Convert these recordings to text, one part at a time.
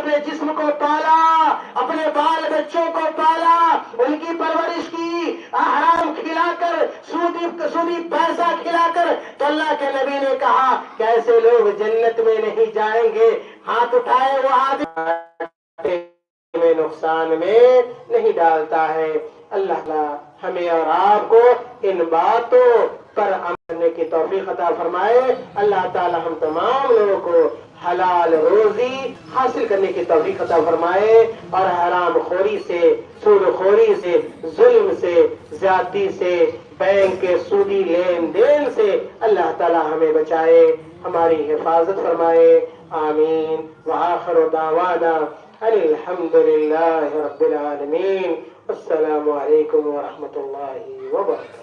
اپنے جسم کو پالا، اپنے بال بچوں کو پالا، ان کی پرورش کی، حرام کھلا کر، سودی پیسہ کھلا کر، تو اللہ کے نبی نے کہا کہ ایسے لوگ جنت میں نہیں جائیں گے. ہاتھ اٹھائے وہ آدمی میں نقصان میں نہیں ڈالتا ہے. اللہ ہمیں اور آپ کو ان باتوں پر عمل کرنے کی توفیق عطا فرمائے. اللہ تعالی ہم تمام لوگوں کو حلال روزی حاصل کرنے کی توفیق عطا فرمائے اور حرام خوری سے، سود خوری سے، ظلم سے، زیادتی سے، بینک کے سودی لین دین سے اللہ تعالی ہمیں بچائے، ہماری حفاظت فرمائے. آمین. وآخر دعوانا الحمد للہ رب العالمین. السلام علیکم ورحمۃ اللہ وبرکاتہ.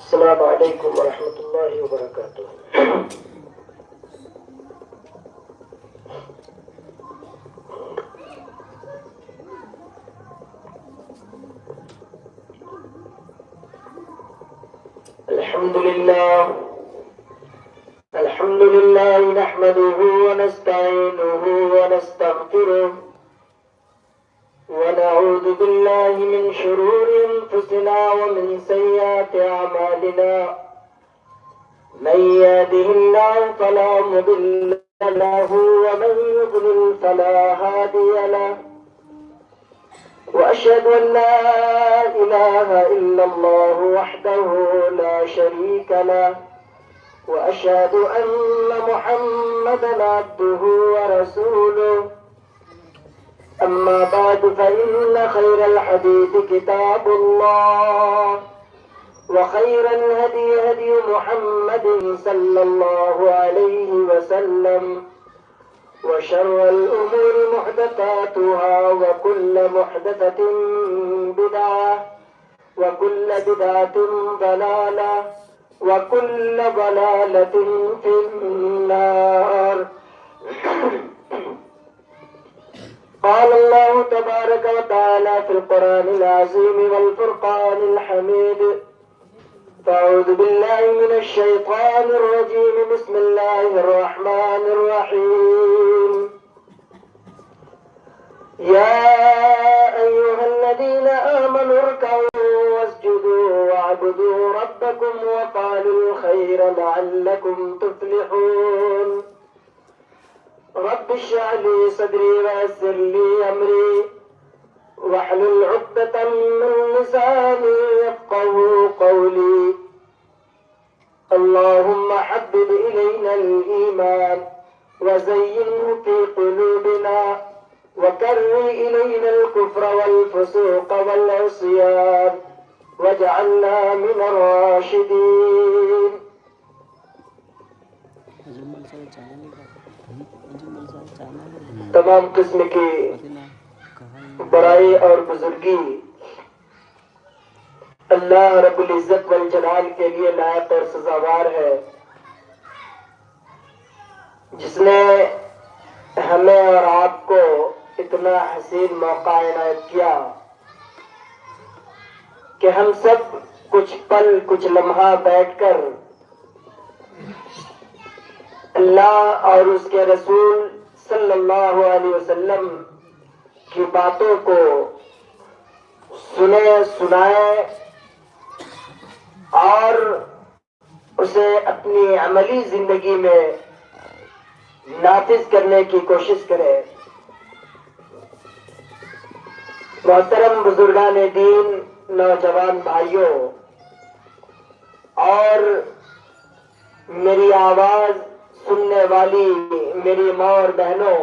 السلام علیکم ورحمۃ اللہ وبرکاتہ. الحمد لله نحمده ونستعينه ونستغفره ونعوذ بالله من شرور أنفسنا ومن سيئات أعمالنا. من يهده الله فلا مضل له ومن يضلل فلا هادي له. وأشهد أن لا إله إلا الله وحده لا شريك له. وأشهد أن محمدا عبده ورسوله. أما بعد فإن خير الحديث كتاب الله وخير الهدي هدي محمد صلى الله عليه وسلم وشر الأمور محدثاتها وكل محدثة بدعة وكل بدعة ضلالة وكل ضلالة في النار. قال الله تبارك وتعالى في القرآن العظيم والفرقان الحميد. فأعوذ بالله من الشيطان الرجيم. بسم الله الرحمن الرحيم. يا أيها الذين آمنوا اركعوا واسجدوا واعبدوا ربكم وقالوا الخير لعلكم تفلحون. رب اشرح لي صدري ويسر لي أمري واحلل عقدة من لساني يفقهوا قولي. اللهم حبب إلينا الإيمان وزينه في قلوبنا وكره إلينا الكفر والفسوق والعصيان واجعلنا من الراشدين. تمام قسم کی بڑائی اور بزرگی اللہ رب العزت والجلال کے لیے لائق اور سزاوار ہے، جس نے ہمیں اور آپ کو اتنا حسین موقع عنایت کیا کہ ہم سب کچھ پل کچھ لمحہ بیٹھ کر اللہ اور اس کے رسول صلی اللہ علیہ وسلم کی باتوں کو سنے، سنائے اور اسے اپنی عملی زندگی میں نافذ کرنے کی کوشش کرے. محترم بزرگان دین، نوجوان بھائیوں اور میری آواز سننے والی میری ماں اور بہنوں،